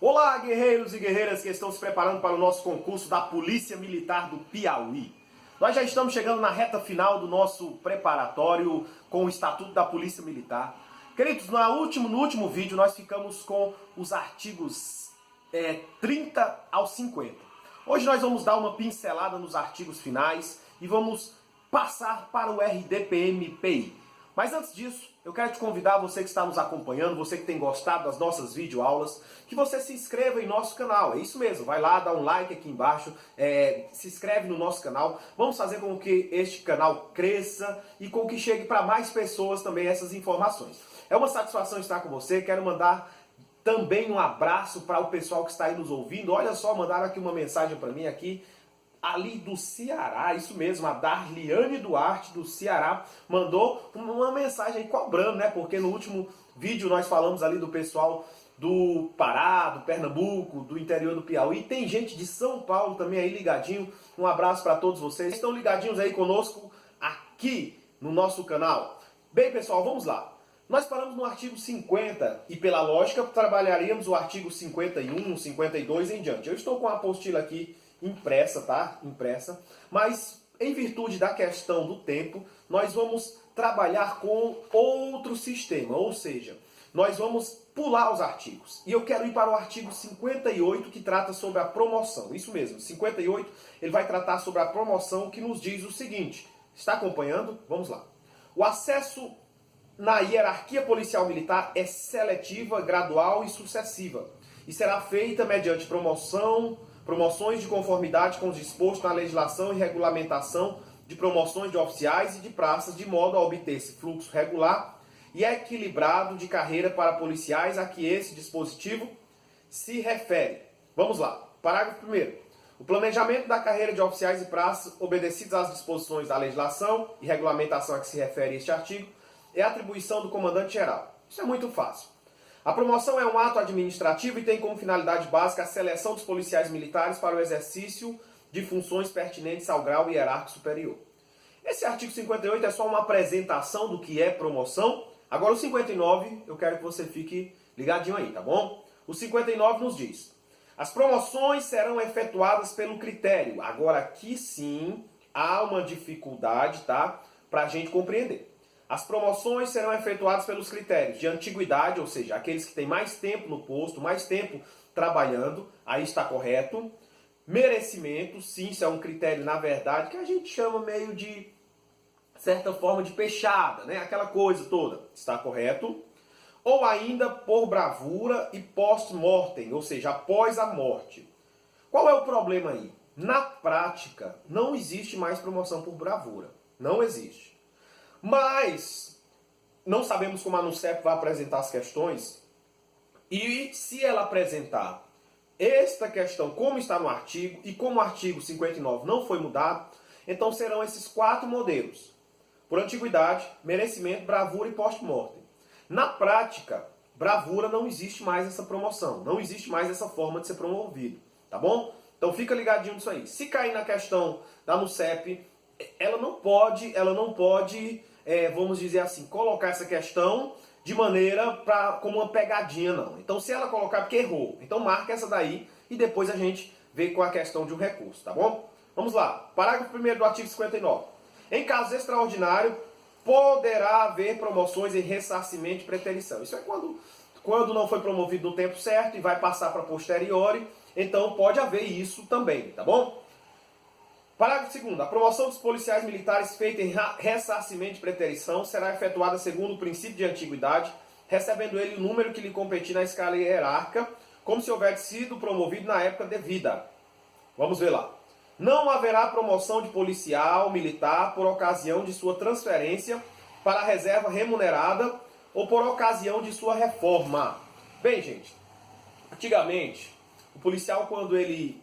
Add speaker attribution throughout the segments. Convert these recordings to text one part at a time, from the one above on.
Speaker 1: Olá, guerreiros e guerreiras que estão se preparando para o nosso concurso da Polícia Militar do Piauí. Nós já estamos chegando na reta final do nosso preparatório com o Estatuto da Polícia Militar. Queridos, no último vídeo nós ficamos com os artigos 30 ao 50. Hoje nós vamos dar uma pincelada nos artigos finais e vamos passar para o RDPM-PI. Mas antes disso, eu quero te convidar, você que está nos acompanhando, você que tem gostado das nossas videoaulas, que você se inscreva em nosso canal. É isso mesmo, vai lá, dá um like aqui embaixo, se inscreve no nosso canal. Vamos fazer com que este canal cresça e com que chegue para mais pessoas também essas informações. É uma satisfação estar com você, quero mandar também um abraço para o pessoal que está aí nos ouvindo. Olha só, mandaram aqui uma mensagem para mim aqui, ali do Ceará, isso mesmo, a Darliane Duarte do Ceará mandou uma mensagem aí cobrando, né? Porque no último vídeo nós falamos ali do pessoal do Pará, do Pernambuco, do interior do Piauí. Tem gente de São Paulo também aí ligadinho. Um abraço para todos vocês. Estão ligadinhos aí conosco aqui no nosso canal. Bem, pessoal, vamos lá. Nós paramos no artigo 50 e, pela lógica, trabalharíamos o artigo 51, 52 em diante. Eu estou com a apostila aqui impressa, tá? Impressa. Mas, em virtude da questão do tempo, nós vamos trabalhar com outro sistema. Ou seja, nós vamos pular os artigos. E eu quero ir para o artigo 58, que trata sobre a promoção. Isso mesmo, 58, ele vai tratar sobre a promoção, que nos diz o seguinte. Está acompanhando? Vamos lá. O acesso na hierarquia policial militar é seletiva, gradual e sucessiva. E será feita mediante promoções de conformidade com o disposto na legislação e regulamentação de promoções de oficiais e de praças, de modo a obter-se fluxo regular e equilibrado de carreira para policiais a que esse dispositivo se refere. Vamos lá. Parágrafo 1º. O planejamento da carreira de oficiais e praças, obedecidos às disposições da legislação e regulamentação a que se refere este artigo, é atribuição do comandante-geral. Isso é muito fácil. A promoção é um ato administrativo e tem como finalidade básica a seleção dos policiais militares para o exercício de funções pertinentes ao grau hierárquico superior. Esse artigo 58 é só uma apresentação do que é promoção. Agora o 59, eu quero que você fique ligadinho aí, tá bom? O 59 nos diz: as promoções serão efetuadas pelo critério. Agora aqui sim há uma dificuldade, tá? Para a gente compreender. As promoções serão efetuadas pelos critérios de antiguidade, ou seja, aqueles que têm mais tempo no posto, mais tempo trabalhando, aí está correto. Merecimento, sim, isso é um critério, na verdade, que a gente chama meio de certa forma de pechada, né? Aquela coisa toda, está correto. Ou ainda por bravura e post-mortem, ou seja, após a morte. Qual é o problema aí? Na prática, não existe mais promoção por bravura. Não existe. Mas não sabemos como a NUCEP vai apresentar as questões. E se ela apresentar esta questão como está no artigo, e como o artigo 59 não foi mudado, então serão esses 4 modelos. Por antiguidade, merecimento, bravura e post-mortem. Na prática, bravura não existe mais essa promoção. Não existe mais essa forma de ser promovido. Tá bom? Então fica ligadinho nisso aí. Se cair na questão da NUCEP, ela não pode, vamos dizer assim, colocar essa questão de maneira como uma pegadinha, não. Então, se ela colocar, porque errou. Então, marca essa daí e depois a gente vê com a questão de um recurso, tá bom? Vamos lá. Parágrafo 1º do artigo 59. Em caso extraordinário, poderá haver promoções em ressarcimento de preterição. Isso é quando não foi promovido no tempo certo e vai passar para posteriori. Então, pode haver isso também, tá bom? Parágrafo 2º. A promoção dos policiais militares feita em ressarcimento de preterição será efetuada segundo o princípio de antiguidade, recebendo ele o número que lhe competir na escala hierárquica, como se houvesse sido promovido na época devida. Vamos ver lá. Não haverá promoção de policial militar por ocasião de sua transferência para a reserva remunerada ou por ocasião de sua reforma. Bem, gente, antigamente, o policial, quando ele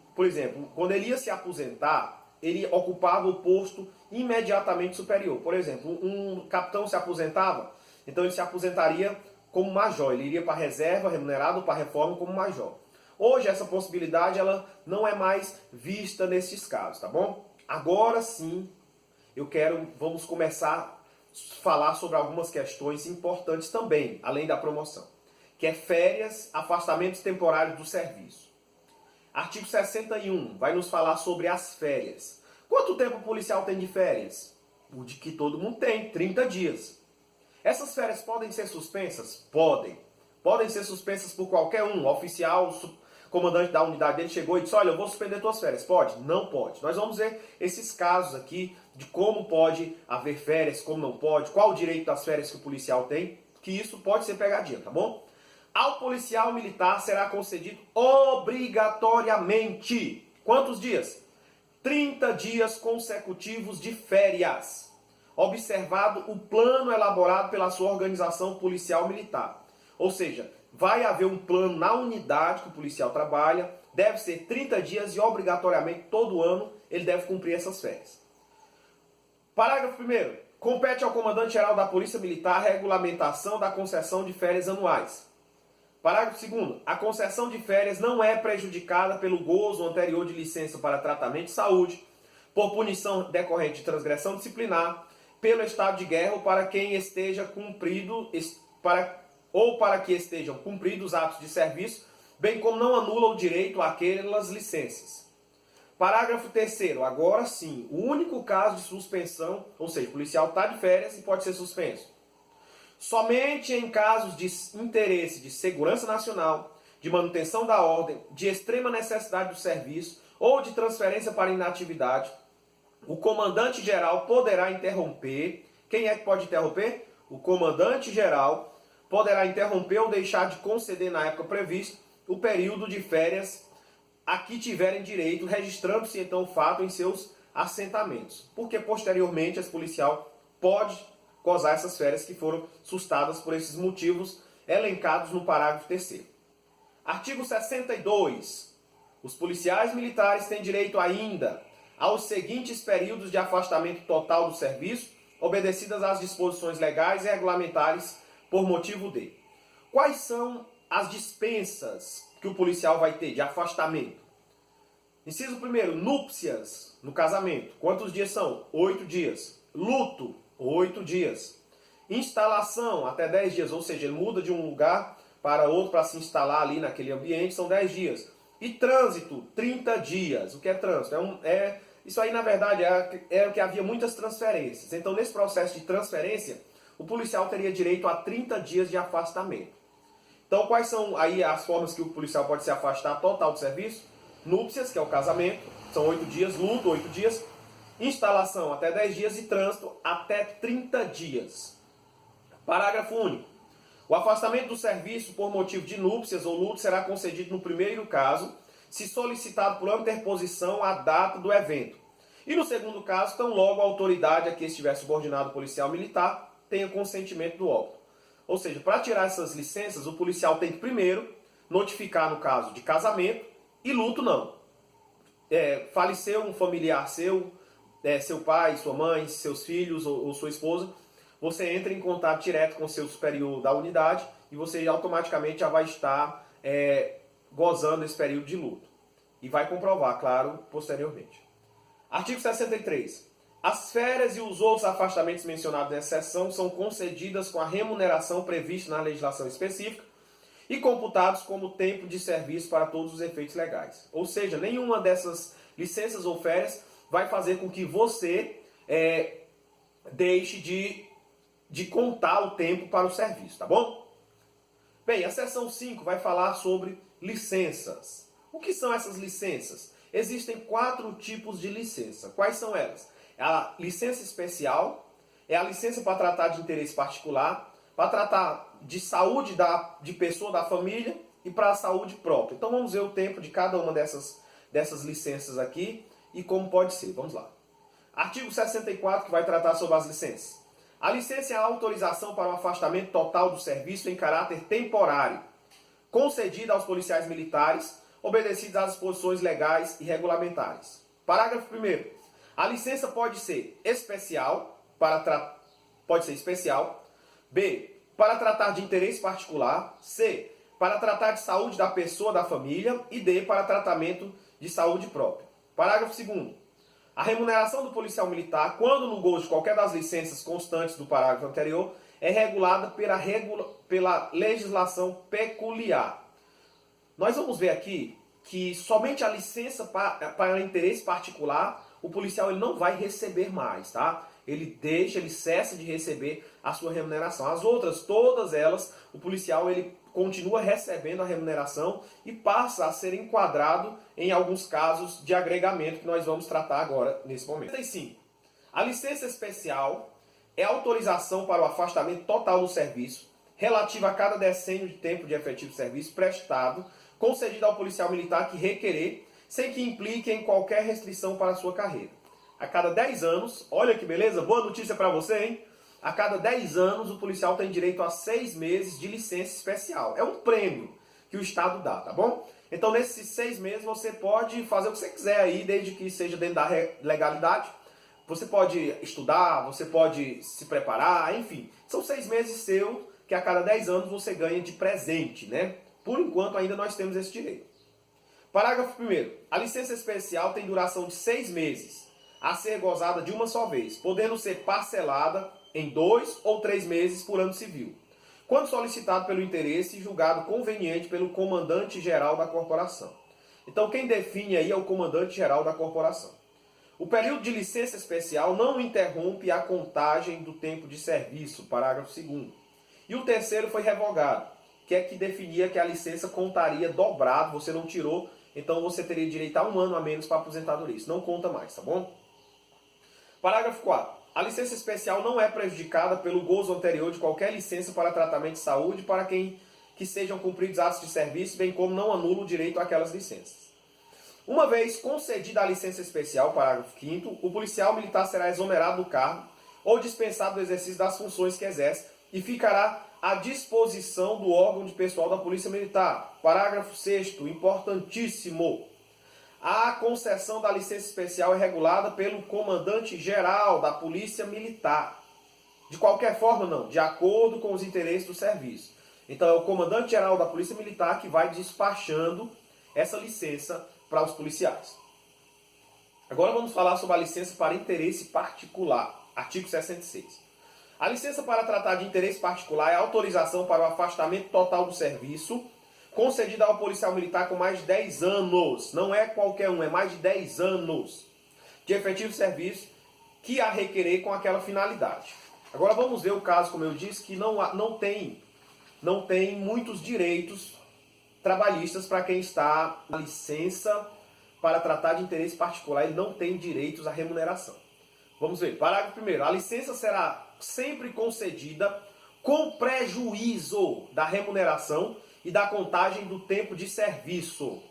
Speaker 1: ia se aposentar, ele ocupava o posto imediatamente superior. Por exemplo, um capitão se aposentava, então ele se aposentaria como major. Ele iria para a reserva remunerada ou para a reforma como major. Hoje essa possibilidade ela não é mais vista nesses casos, tá bom? Agora sim, vamos começar a falar sobre algumas questões importantes também, além da promoção. que é férias, afastamentos temporários do serviço. Artigo 61 vai nos falar sobre as férias. Quanto tempo o policial tem de férias? O de que todo mundo tem, 30 dias. Essas férias podem ser suspensas? Podem. Podem ser suspensas por qualquer um. O oficial, comandante da unidade dele chegou e disse, olha, eu vou suspender tuas férias. Pode? Não pode. Nós vamos ver esses casos aqui de como pode haver férias, como não pode, qual o direito das férias que o policial tem, que isso pode ser pegadinha, tá bom? Ao policial militar será concedido obrigatoriamente. Quantos dias? 30 dias consecutivos de férias, observado o plano elaborado pela sua organização policial militar. Ou seja, vai haver um plano na unidade que o policial trabalha, deve ser 30 dias e obrigatoriamente todo ano ele deve cumprir essas férias. Parágrafo 1º. Compete ao comandante-geral da Polícia Militar a regulamentação da concessão de férias anuais. Parágrafo 2º. A concessão de férias não é prejudicada pelo gozo anterior de licença para tratamento de saúde, por punição decorrente de transgressão disciplinar, pelo estado de guerra ou para quem esteja cumprido, ou para que estejam cumpridos atos de serviço, bem como não anula o direito àquelas licenças. Parágrafo 3º. Agora sim, o único caso de suspensão, ou seja, o policial está de férias e pode ser suspenso. Somente em casos de interesse de segurança nacional, de manutenção da ordem, de extrema necessidade do serviço ou de transferência para inatividade, o comandante-geral poderá interromper. Quem é que pode interromper? O comandante-geral poderá interromper ou deixar de conceder na época prevista o período de férias a que tiverem direito, registrando-se então o fato em seus assentamentos. Porque posteriormente esse policial pode gozar essas férias que foram sustadas por esses motivos elencados no parágrafo 3º. Artigo 62. Os policiais militares têm direito ainda aos seguintes períodos de afastamento total do serviço, obedecidas às disposições legais e regulamentares por motivo de. Quais são as dispensas que o policial vai ter de afastamento? Inciso 1º, núpcias no casamento. Quantos dias são? 8 dias. Luto, 8 dias. Instalação, até 10 dias. Ou seja, ele muda de um lugar para outro para se instalar ali naquele ambiente, são 10 dias. E trânsito, 30 dias. O que é trânsito? Isso aí, na verdade, é o que havia muitas transferências. Então, nesse processo de transferência, o policial teria direito a 30 dias de afastamento. Então, quais são aí as formas que o policial pode se afastar total do serviço? Núpcias, que é o casamento, são 8 dias. Luto, 8 dias. Instalação, até 10 dias. E trânsito, até 30 dias. Parágrafo único. O afastamento do serviço por motivo de núpcias ou luto será concedido no primeiro caso, se solicitado por interposição a data do evento. E no segundo caso, tão logo a autoridade a que estiver subordinado o policial militar tenha consentimento do óbito. Ou seja, para tirar essas licenças, o policial tem que primeiro notificar no caso de casamento e luto não. Faleceu um familiar seu, seu pai, sua mãe, seus filhos ou sua esposa, você entra em contato direto com o seu superior da unidade e você automaticamente já vai estar gozando esse período de luto. E vai comprovar, claro, posteriormente. Artigo 63. As férias e os outros afastamentos mencionados nessa seção são concedidas com a remuneração prevista na legislação específica e computados como tempo de serviço para todos os efeitos legais. Ou seja, nenhuma dessas licenças ou férias vai fazer com que você deixe de contar o tempo para o serviço, tá bom? Bem, a seção 5 vai falar sobre licenças. O que são essas licenças? Existem 4 tipos de licença. Quais são elas? A licença especial, é a licença para tratar de interesse particular, para tratar de saúde de pessoa da família e para a saúde própria. Então vamos ver o tempo de cada uma dessas licenças aqui e como pode ser. Vamos lá. Artigo 64, que vai tratar sobre as licenças. A licença é a autorização para o afastamento total do serviço em caráter temporário, concedida aos policiais militares, obedecidos às disposições legais e regulamentares. Parágrafo 1º. A licença pode ser especial, B, para tratar de interesse particular, C, para tratar de saúde da pessoa da família e D, para tratamento de saúde própria. Parágrafo 2º. A remuneração do policial militar, quando no gozo de qualquer das licenças constantes do parágrafo anterior, é regulada pela legislação peculiar. Nós vamos ver aqui que somente a licença para interesse particular, o policial ele não vai receber mais, tá? Ele cessa de receber a sua remuneração. As outras, todas elas, o policial ele continua recebendo a remuneração e passa a ser enquadrado em alguns casos de agregamento que nós vamos tratar agora nesse momento. 35. A licença especial é autorização para o afastamento total do serviço relativa a cada decênio de tempo de efetivo serviço prestado, concedida ao policial militar que requerer, sem que implique em qualquer restrição para a sua carreira. A cada 10 anos, olha que beleza, boa notícia para você, hein? A cada 10 anos o policial tem direito a 6 meses de licença especial. É um prêmio que o Estado dá, tá bom? Então nesses 6 meses você pode fazer o que você quiser aí, desde que seja dentro da legalidade. Você pode estudar, você pode se preparar, enfim. São 6 meses seu que a cada 10 anos você ganha de presente, né? Por enquanto ainda nós temos esse direito. Parágrafo 1º. A licença especial tem duração de 6 meses, a ser gozada de uma só vez, podendo ser parcelada em 2 ou 3 meses por ano civil, quando solicitado pelo interesse e julgado conveniente pelo comandante-geral da corporação. Então quem define aí é o comandante-geral da corporação. O período de licença especial não interrompe a contagem do tempo de serviço, parágrafo 2º. E o terceiro foi revogado, que é que definia que a licença contaria dobrado, você não tirou, então você teria direito a 1 ano a menos para aposentadoria. Isso não conta mais, tá bom? Parágrafo 4. A licença especial não é prejudicada pelo gozo anterior de qualquer licença para tratamento de saúde para quem que sejam cumpridos atos de serviço, bem como não anula o direito àquelas licenças. Uma vez concedida a licença especial, parágrafo 5º, o policial militar será exonerado do cargo ou dispensado do exercício das funções que exerce e ficará à disposição do órgão de pessoal da Polícia Militar. Parágrafo 6º, importantíssimo. A concessão da licença especial é regulada pelo comandante-geral da Polícia Militar. De qualquer forma, não, de acordo com os interesses do serviço. Então é o comandante-geral da Polícia Militar que vai despachando essa licença para os policiais. Agora vamos falar sobre a licença para interesse particular. Artigo 66. A licença para tratar de interesse particular é autorização para o afastamento total do serviço, concedida ao policial militar com mais de 10 anos. Não é qualquer um, é mais de 10 anos de efetivo serviço que a requerer com aquela finalidade. Agora vamos ver o caso, como eu disse, que não tem muitos direitos trabalhistas para quem está na licença para tratar de interesse particular. Ele não tem direitos à remuneração. Vamos ver. Parágrafo 1º. A licença será sempre concedida com prejuízo da remuneração e da contagem do tempo de serviço.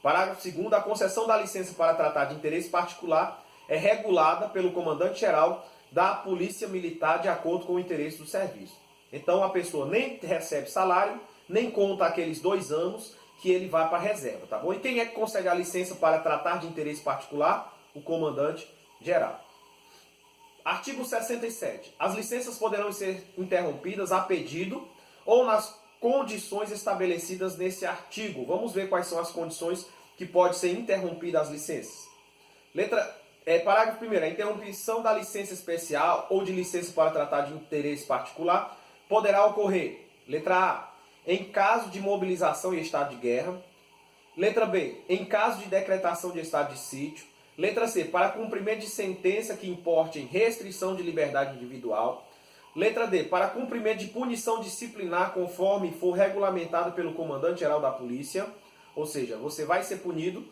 Speaker 1: Parágrafo 2º. A concessão da licença para tratar de interesse particular é regulada pelo comandante-geral da Polícia Militar de acordo com o interesse do serviço. Então a pessoa nem recebe salário, nem conta aqueles 2 anos que ele vai para a reserva, tá bom? E quem é que concede a licença para tratar de interesse particular? O comandante-geral. Artigo 67. As licenças poderão ser interrompidas a pedido ou nas condições estabelecidas nesse artigo. Vamos ver quais são as condições que pode ser interrompida as licenças. Parágrafo 1º. A interrupção da licença especial ou de licença para tratar de interesse particular poderá ocorrer. Letra A. Em caso de mobilização e estado de guerra. Letra B. Em caso de decretação de estado de sítio. Letra C. Para cumprimento de sentença que importe em restrição de liberdade individual. Letra D. Para cumprimento de punição disciplinar conforme for regulamentado pelo comandante-geral da polícia. Ou seja, você vai ser punido,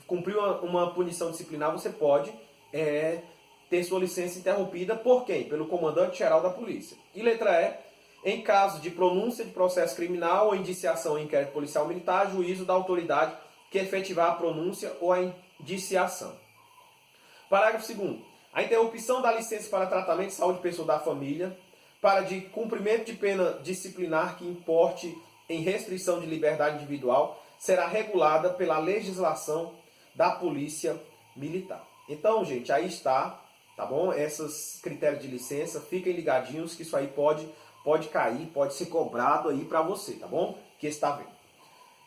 Speaker 1: cumprir uma punição disciplinar, você pode ter sua licença interrompida por quem? Pelo comandante-geral da polícia. E letra E. Em caso de pronúncia de processo criminal ou indiciação em inquérito policial militar, juízo da autoridade que efetivar a pronúncia ou a indiciação. Parágrafo 2º. A interrupção da licença para tratamento de saúde pessoal da família, para de cumprimento de pena disciplinar que importe em restrição de liberdade individual, será regulada pela legislação da Polícia Militar. Então, gente, aí está, tá bom? Esses critérios de licença, fiquem ligadinhos que isso aí pode cair, pode ser cobrado aí para você, tá bom? Que está vendo.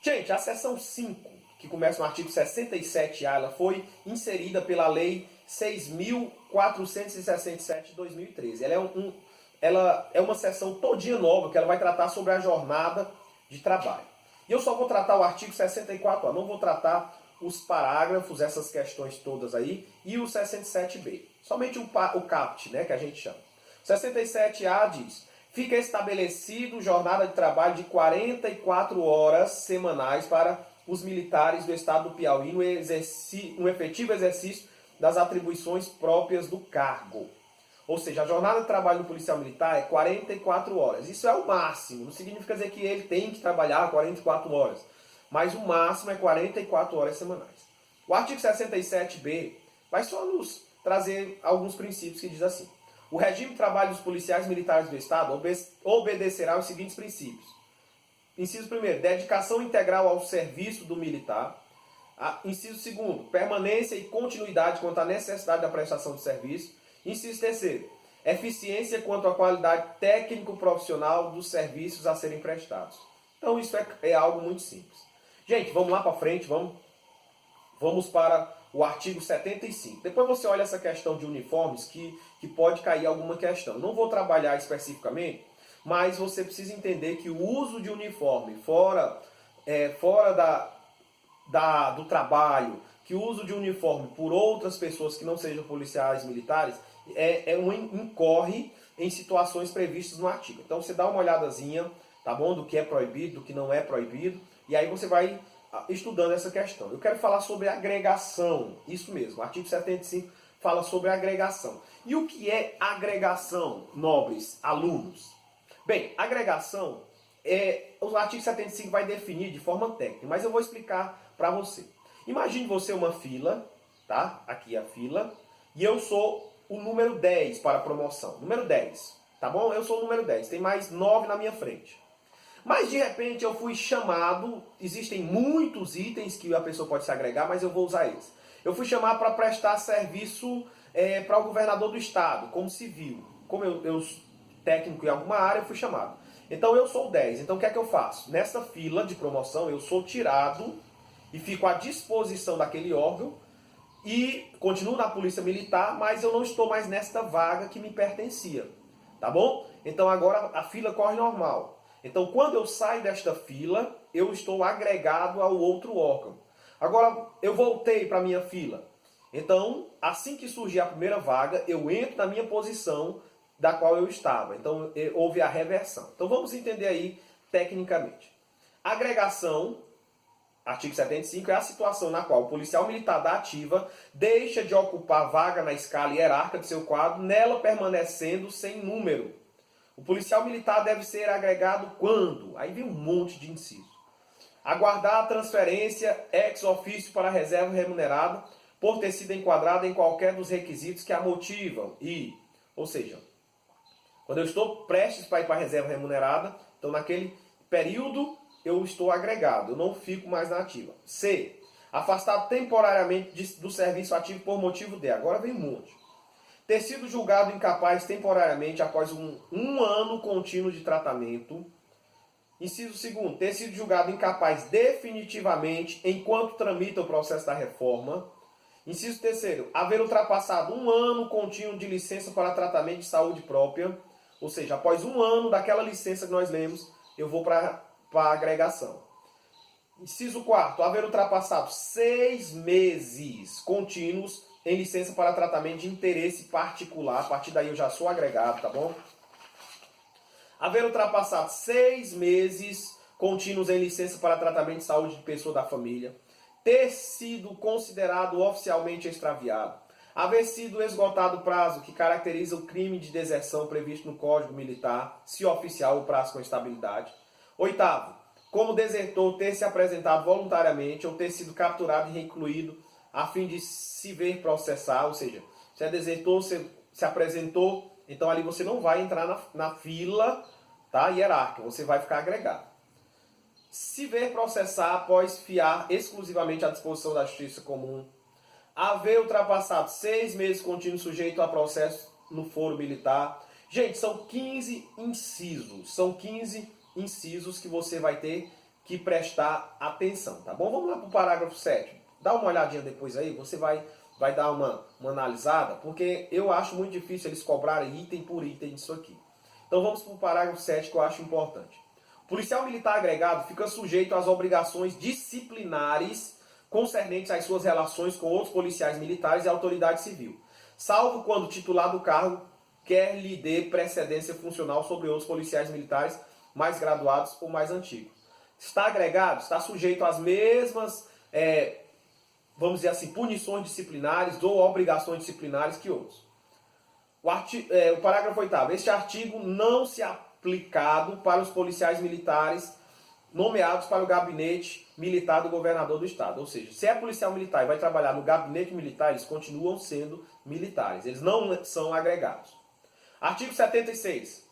Speaker 1: Gente, a seção 5, que começa no artigo 67A, ela foi inserida pela Lei 6.467 de 2013. Ela é ela é uma sessão todinha nova, que ela vai tratar sobre a jornada de trabalho. E eu só vou tratar o artigo 64A, não vou tratar os parágrafos, essas questões todas aí, e o 67B. Somente o CAPT, né, que a gente chama. 67A diz: fica estabelecido jornada de trabalho de 44 horas semanais para os militares do estado do Piauí no efetivo exercício das atribuições próprias do cargo. Ou seja, a jornada de trabalho do policial militar é 44 horas. Isso é o máximo. Não significa dizer que ele tem que trabalhar 44 horas. Mas o máximo é 44 horas semanais. O artigo 67B vai só nos trazer alguns princípios que diz assim: o regime de trabalho dos policiais militares do Estado obedecerá aos seguintes princípios. Inciso 1º, dedicação integral ao serviço do militar. Inciso 2º, permanência e continuidade quanto à necessidade da prestação de serviço. Inciso 3º, eficiência quanto à qualidade técnico-profissional dos serviços a serem prestados. Então isso é algo muito simples. Gente, vamos lá para frente, vamos para o artigo 75. Depois você olha essa questão de uniformes que pode cair alguma questão. Não vou trabalhar especificamente, mas você precisa entender que o uso de uniforme fora do trabalho, que o uso de uniforme por outras pessoas que não sejam policiais militares, incorre em situações previstas no artigo. Então você dá uma olhadazinha, tá bom? Do que é proibido, do que não é proibido, e aí você vai estudando essa questão. Eu quero falar sobre agregação, isso mesmo, o artigo 75 fala sobre agregação. E o que é agregação, nobres alunos? Bem, agregação, o artigo 75 vai definir de forma técnica, mas eu vou explicar para você. Imagine você uma fila, tá? Aqui a fila, e eu sou o número 10 para a promoção. Número 10, tá bom? Eu sou o número 10, tem mais 9 na minha frente. Mas de repente eu fui chamado, existem muitos itens que a pessoa pode se agregar, mas eu vou usar eles. Eu fui chamado para prestar serviço para o governador do estado, como civil. Como eu técnico em alguma área, eu fui chamado. Então eu sou o 10. Então o que é que eu faço? Nessa fila de promoção eu sou tirado e fico à disposição daquele órgão e continuo na polícia militar, mas eu não estou mais nesta vaga que me pertencia. Tá bom? Então agora a fila corre normal. Então quando eu saio desta fila, eu estou agregado ao outro órgão. Agora eu voltei para a minha fila. Então, assim que surgir a primeira vaga, eu entro na minha posição da qual eu estava. Então houve a reversão. Então vamos entender aí tecnicamente. Agregação, artigo 75, é a situação na qual o policial militar da ativa deixa de ocupar vaga na escala hierárquica de seu quadro, nela permanecendo sem número. O policial militar deve ser agregado quando? Aí vem um monte de inciso. Aguardar a transferência ex officio para a reserva remunerada por ter sido enquadrada em qualquer dos requisitos que a motivam. Ou seja, quando eu estou prestes para ir para a reserva remunerada, então naquele período eu estou agregado, eu não fico mais na ativa. C. Afastado temporariamente do serviço ativo por motivo de. Agora vem um monte. Ter sido julgado incapaz temporariamente após um ano contínuo de tratamento. Inciso 2º, ter sido julgado incapaz definitivamente enquanto tramita o processo da reforma. Inciso 3º, haver ultrapassado um ano contínuo de licença para tratamento de saúde própria. Ou seja, após um ano daquela licença que nós lemos, eu vou para a agregação. Inciso 4º, haver ultrapassado 6 meses contínuos em licença para tratamento de interesse particular. A partir daí eu já sou agregado, tá bom? Haver ultrapassado 6 meses contínuos em licença para tratamento de saúde de pessoa da família. Ter sido considerado oficialmente extraviado. Haver sido esgotado o prazo que caracteriza o crime de deserção previsto no Código Militar, se oficial o prazo com estabilidade. 8º, como desertor, ter se apresentado voluntariamente ou ter sido capturado e recluído a fim de se ver processar, ou seja, se é desertor, você se apresentou, então ali você não vai entrar na fila, tá, hierárquica, você vai ficar agregado. Se ver processar após fiar exclusivamente à disposição da justiça comum. Haver ultrapassado 6 meses contínuos sujeito a processo no foro militar. Gente, são 15 incisos. São 15 incisos que você vai ter que prestar atenção, tá bom? Vamos lá para o parágrafo 7. Dá uma olhadinha depois aí, você vai dar uma analisada, porque eu acho muito difícil eles cobrarem item por item disso aqui. Então vamos para o parágrafo 7 que eu acho importante. O policial militar agregado fica sujeito às obrigações disciplinares concernentes às suas relações com outros policiais militares e autoridade civil, salvo quando o titular do cargo quer lhe dê precedência funcional sobre outros policiais militares mais graduados ou mais antigos. Está agregado, está sujeito às mesmas, vamos dizer assim, punições disciplinares ou obrigações disciplinares que outros. O parágrafo 8º. Este artigo não se aplicado para os policiais militares nomeados para o gabinete militar do governador do estado. Ou seja, se é policial militar e vai trabalhar no gabinete militar, eles continuam sendo militares. Eles não são agregados. Artigo 76.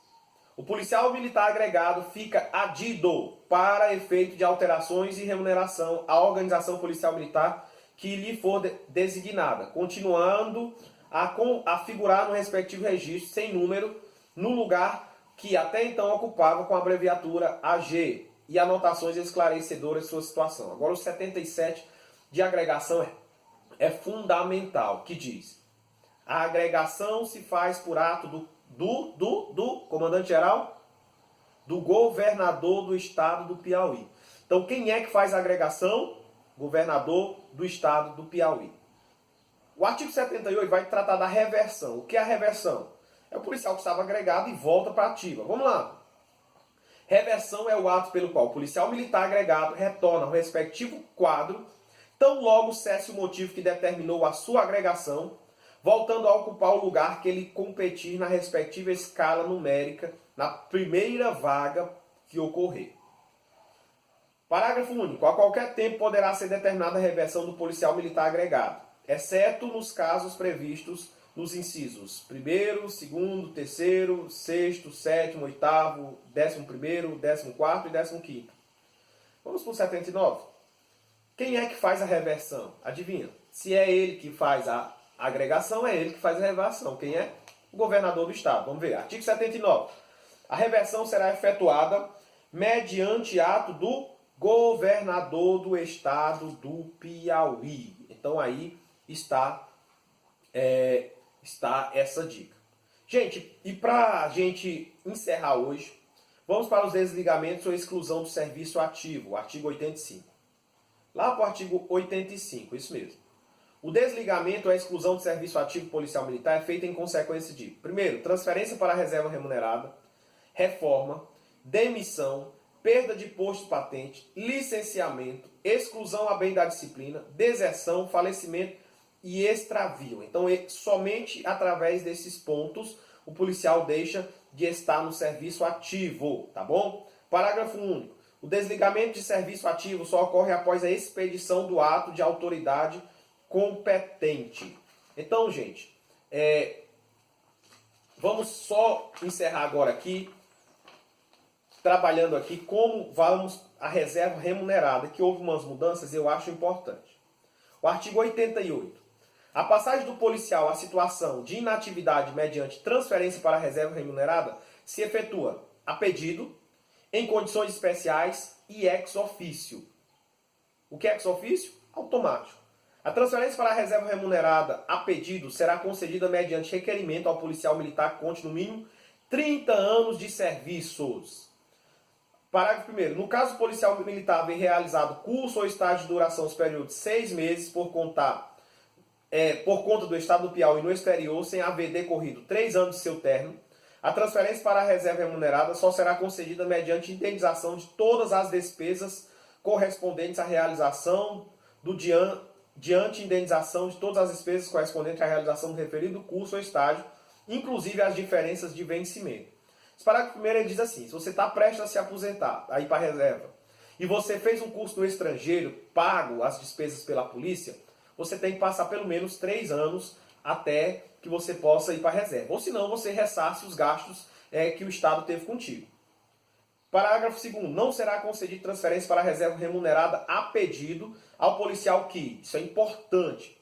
Speaker 1: O policial militar agregado fica adido para efeito de alterações e remuneração à organização policial militar que lhe for designada, continuando a figurar no respectivo registro sem número no lugar que até então ocupava com a abreviatura AG e anotações esclarecedoras de sua situação. Agora o 77 de agregação é fundamental, que diz: a agregação se faz por ato do comandante-geral, do governador do estado do Piauí. Então quem é que faz a agregação? Governador do estado do Piauí. O artigo 78 vai tratar da reversão. O que é a reversão? É o policial que estava agregado e volta para a ativa. Vamos lá. Reversão é o ato pelo qual o policial militar agregado retorna ao respectivo quadro, tão logo cesse o motivo que determinou a sua agregação, voltando a ocupar o lugar que ele competir na respectiva escala numérica, na primeira vaga que ocorrer. Parágrafo único. A qualquer tempo poderá ser determinada a reversão do policial militar agregado, exceto nos casos previstos nos incisos 1º, 2º, 3º, 6º, 7º, 8º, 11º, 14º e 15º. Vamos para o 79. Quem é que faz a reversão? Adivinha? Se é ele que faz a agregação, é ele que faz a reversão. Quem é? O governador do estado. Vamos ver. Artigo 79. A reversão será efetuada mediante ato do governador do estado do Piauí. Então aí está essa dica. Gente, e para a gente encerrar hoje, vamos para os desligamentos ou exclusão do serviço ativo, o artigo 85. Lá para o artigo 85, isso mesmo. O desligamento ou a exclusão do serviço ativo policial militar é feita em consequência de: primeiro, transferência para a reserva remunerada, reforma, demissão, perda de posto patente, licenciamento, exclusão a bem da disciplina, deserção, falecimento e extravio. Então, somente através desses pontos o policial deixa de estar no serviço ativo, tá bom? Parágrafo único. O desligamento de serviço ativo só ocorre após a expedição do ato de autoridade competente. Então, gente, vamos só encerrar agora aqui, trabalhando aqui como vamos a reserva remunerada, que houve umas mudanças e eu acho importante. O artigo 88. A passagem do policial à situação de inatividade mediante transferência para a reserva remunerada se efetua a pedido, em condições especiais e ex officio. O que é ex officio? Automático. A transferência para a reserva remunerada a pedido será concedida mediante requerimento ao policial militar que conte no mínimo 30 anos de serviços. Parágrafo 1º. No caso do policial militar haver realizado curso ou estágio de duração superior de 6 meses por conta do estado do Piauí no exterior, sem haver decorrido 3 anos de seu término, a transferência para a reserva remunerada só será concedida mediante indenização de todas as despesas correspondentes à realização diante indenização de todas as despesas correspondentes à realização do referido curso ou estágio, inclusive as diferenças de vencimento. Esse parágrafo 1º ele diz assim: se você está prestes a se aposentar, a ir para a reserva, e você fez um curso no estrangeiro, pago as despesas pela polícia, você tem que passar pelo menos 3 anos até que você possa ir para a reserva. Ou senão você ressarce os gastos que o Estado teve contigo. Parágrafo 2º. Não será concedida transferência para a reserva remunerada a pedido ao policial que, isso é importante,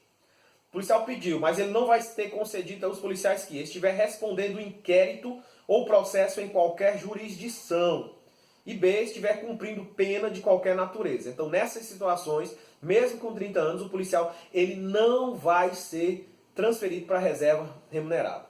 Speaker 1: o policial pediu, mas ele não vai ter concedido aos policiais que estiver respondendo inquérito ou processo em qualquer jurisdição. E B, estiver cumprindo pena de qualquer natureza. Então, nessas situações, mesmo com 30 anos, o policial ele não vai ser transferido para a reserva remunerada.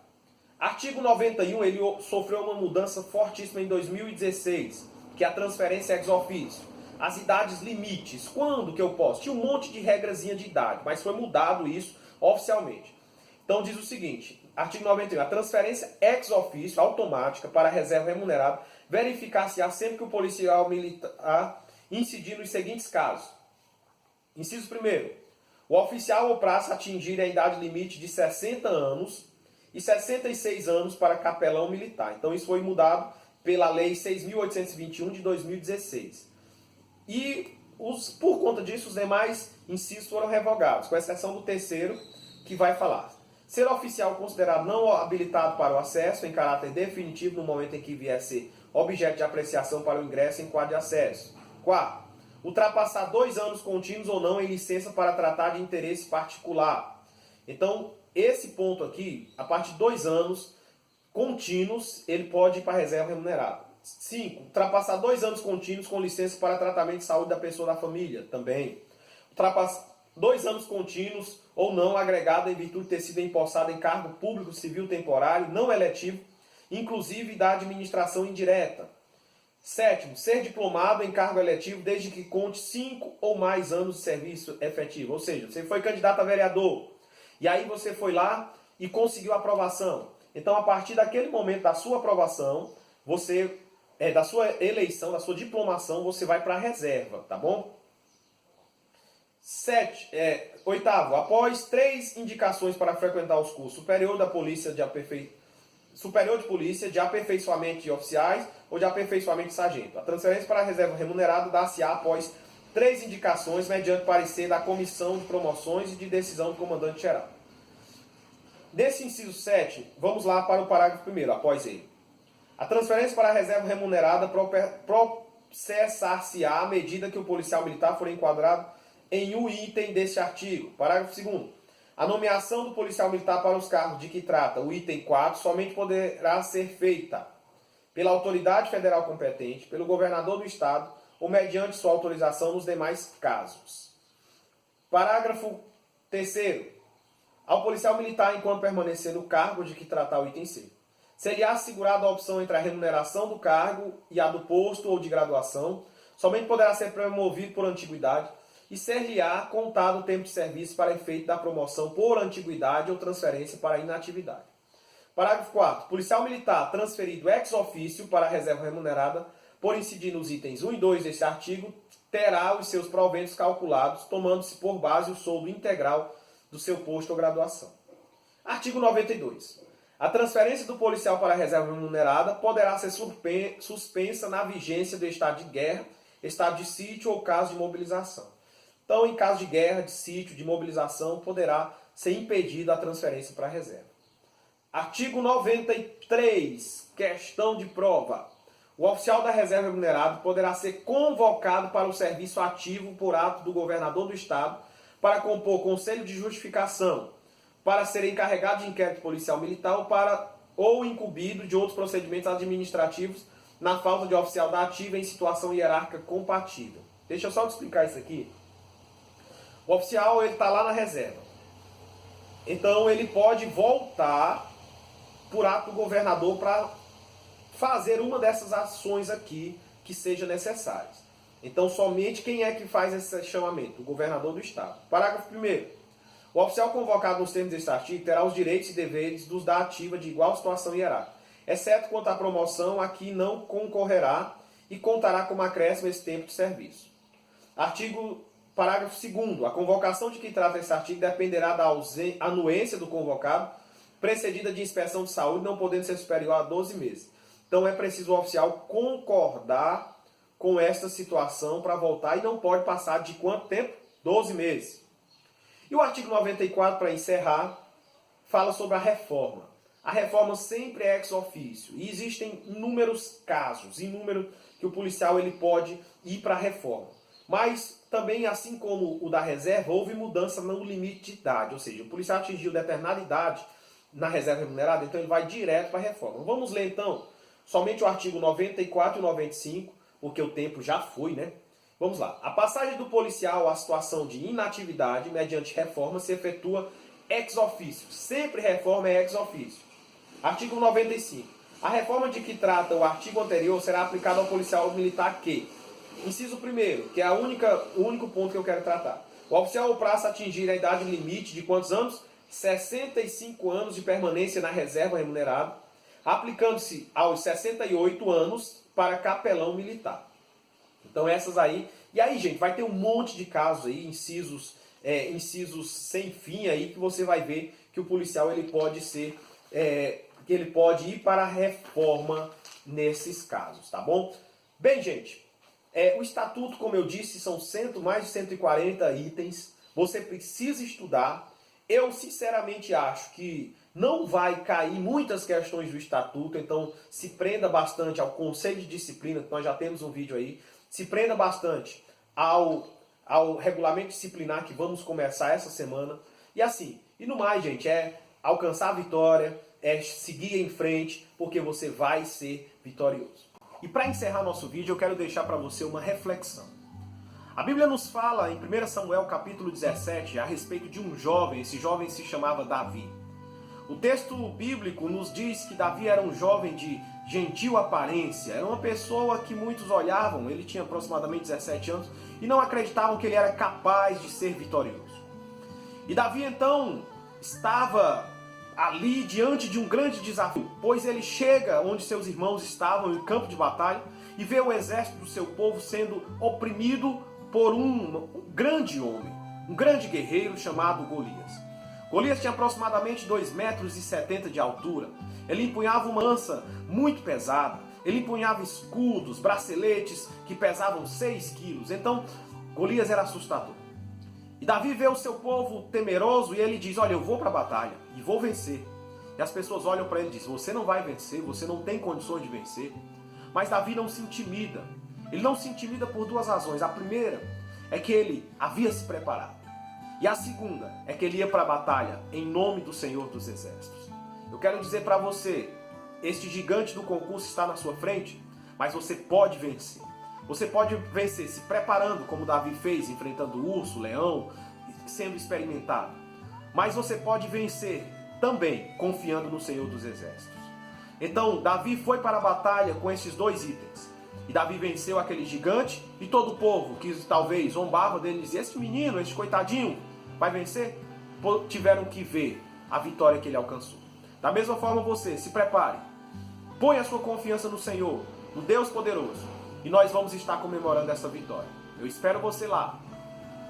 Speaker 1: Artigo 91, ele sofreu uma mudança fortíssima em 2016, que é a transferência ex officio. As idades limites, quando que eu posso? Tinha um monte de regrazinha de idade, mas foi mudado isso oficialmente. Então diz o seguinte, artigo 91, a transferência ex officio automática para a reserva remunerada verificar-se-á sempre que o policial militar incidir nos seguintes casos. Inciso 1º, o oficial ou praça atingir a idade limite de 60 anos e 66 anos para capelão militar. Então isso foi mudado pela Lei 6.821 de 2016. E por conta disso os demais incisos foram revogados, com exceção do terceiro, que vai falar: ser oficial considerado não habilitado para o acesso em caráter definitivo no momento em que vier a ser objeto de apreciação para o ingresso em quadro de acesso. 4. Ultrapassar 2 anos contínuos ou não em licença para tratar de interesse particular. Então, esse ponto aqui, a partir de 2 anos contínuos, ele pode ir para a reserva remunerada. 5. Ultrapassar 2 anos contínuos com licença para tratamento de saúde da pessoa da família, também. Ultrapassar 2 anos contínuos ou não agregado em virtude de ter sido empossado em cargo público civil temporário, não eletivo, inclusive da administração indireta. 7. Ser diplomado em cargo eletivo desde que conte 5 ou mais anos de serviço efetivo. Ou seja, você foi candidato a vereador e aí você foi lá e conseguiu a aprovação. Então, a partir daquele momento da sua aprovação, da sua eleição, da sua diplomação, você vai para a reserva, tá bom? 8. Após 3 indicações para frequentar os cursos superior de polícia, de aperfeiçoamento de oficiais ou de aperfeiçoamento de sargento. A transferência para a reserva remunerada dá-se-á após 3 indicações mediante parecer da comissão de promoções e de decisão do comandante-geral. Desse inciso 7, vamos lá para o parágrafo 1º, após ele. A transferência para a reserva remunerada processar-se-á à medida que o policial militar for enquadrado em um item deste artigo. Parágrafo 2º. A nomeação do policial militar para os cargos de que trata o item 4 somente poderá ser feita pela autoridade federal competente, pelo governador do estado ou mediante sua autorização nos demais casos. Parágrafo 3º. Ao policial militar, enquanto permanecer no cargo de que tratar o item C, seria assegurada a opção entre a remuneração do cargo e a do posto ou de graduação, somente poderá ser promovido por antiguidade e ser-lhe-á contado o tempo de serviço para efeito da promoção por antiguidade ou transferência para inatividade. Parágrafo 4º. Policial militar transferido ex officio para a reserva remunerada, por incidir nos itens 1 e 2 deste artigo, terá os seus proventos calculados, tomando-se por base o soldo integral do seu posto ou graduação. Artigo 92. A transferência do policial para a reserva remunerada poderá ser suspensa na vigência do estado de guerra, estado de sítio ou caso de mobilização. Então, em caso de guerra, de sítio, de mobilização, poderá ser impedida a transferência para a reserva. Artigo 93, questão de prova. O oficial da reserva remunerado poderá ser convocado para o serviço ativo por ato do governador do estado para compor conselho de justificação, para ser encarregado de inquérito policial militar ou incumbido de outros procedimentos administrativos na falta de oficial da ativa em situação hierárquica compatível. Deixa eu só te explicar isso aqui. O oficial está lá na reserva. Então ele pode voltar por ato do governador para fazer uma dessas ações aqui que seja necessárias. Então somente quem é que faz esse chamamento? O governador do estado. Parágrafo 1º. O oficial convocado nos termos deste artigo terá os direitos e deveres dos da ativa de igual situação hierárquica, exceto quanto à promoção, a que não concorrerá e contará como acréscimo esse tempo de serviço. Parágrafo 2º. A convocação de que trata esse artigo dependerá da anuência do convocado, precedida de inspeção de saúde, não podendo ser superior a 12 meses. Então é preciso o oficial concordar com esta situação para voltar e não pode passar de quanto tempo? 12 meses. E o artigo 94, para encerrar, fala sobre a reforma. A reforma sempre é ex officio e existem inúmeros casos, que o policial ele pode ir para a reforma. Mas também, assim como o da reserva, houve mudança no limite de idade, ou seja, o policial atingiu determinada idade na reserva remunerada, então ele vai direto para a reforma. Vamos ler então somente o artigo 94 e 95, porque o tempo já foi, né? Vamos lá. A passagem do policial à situação de inatividade mediante reforma se efetua ex officio. Sempre reforma é ex officio. Artigo 95. A reforma de que trata o artigo anterior será aplicada ao policial militar que, inciso 1º, que é o único ponto que eu quero tratar. O oficial ou praça atingir a idade limite de quantos anos? 65 anos de permanência na reserva remunerada, aplicando-se aos 68 anos para capelão militar. Então essas aí. E aí, gente, vai ter um monte de casos aí, incisos sem fim aí, que você vai ver que o policial ele pode ser, que ele pode ir para a reforma nesses casos, tá bom? Bem, gente, o estatuto, como eu disse, são mais de 140 itens. Você precisa estudar. Eu, sinceramente, acho que não vai cair muitas questões do estatuto, então se prenda bastante ao conselho de disciplina, que nós já temos um vídeo aí. Se prenda bastante ao regulamento disciplinar que vamos começar essa semana. E assim, e no mais, gente, é alcançar a vitória, é seguir em frente, porque você vai ser vitorioso. E para encerrar nosso vídeo, eu quero deixar para você uma reflexão. A Bíblia nos fala em 1 Samuel capítulo 17 a respeito de um jovem, esse jovem se chamava Davi. O texto bíblico nos diz que Davi era um jovem de gentil aparência, era uma pessoa que muitos olhavam, ele tinha aproximadamente 17 anos, e não acreditavam que ele era capaz de ser vitorioso. E Davi então estava ali diante de um grande desafio, pois ele chega onde seus irmãos estavam em campo de batalha e vê o exército do seu povo sendo oprimido por um grande homem, um grande guerreiro chamado Golias. Golias tinha aproximadamente 2,70 metros de altura. Ele empunhava uma lança muito pesada. Ele empunhava escudos, braceletes que pesavam 6 quilos. Então, Golias era assustador. E Davi vê o seu povo temeroso e ele diz, olha, eu vou para a batalha e vou vencer. E as pessoas olham para ele e dizem, você não vai vencer, você não tem condições de vencer. Mas Davi não se intimida. Ele não se intimida por 2 razões. A primeira é que ele havia se preparado. E a segunda é que ele ia para a batalha em nome do Senhor dos Exércitos. Eu quero dizer para você, este gigante do concurso está na sua frente, mas você pode vencer. Você pode vencer se preparando, como Davi fez, enfrentando o urso, o leão, sendo experimentado. Mas você pode vencer também confiando no Senhor dos Exércitos. Então, Davi foi para a batalha com esses 2 itens. E Davi venceu aquele gigante e todo o povo que talvez zombava dele dizia, esse menino, esse coitadinho, vai vencer? Tiveram que ver a vitória que ele alcançou. Da mesma forma você, se prepare. Põe a sua confiança no Senhor, no Deus poderoso. E nós vamos estar comemorando essa vitória. Eu espero você lá,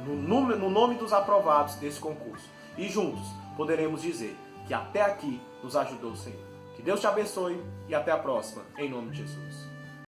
Speaker 1: no nome dos aprovados desse concurso. E juntos poderemos dizer que até aqui nos ajudou o Senhor. Que Deus te abençoe e até a próxima, em nome de Jesus.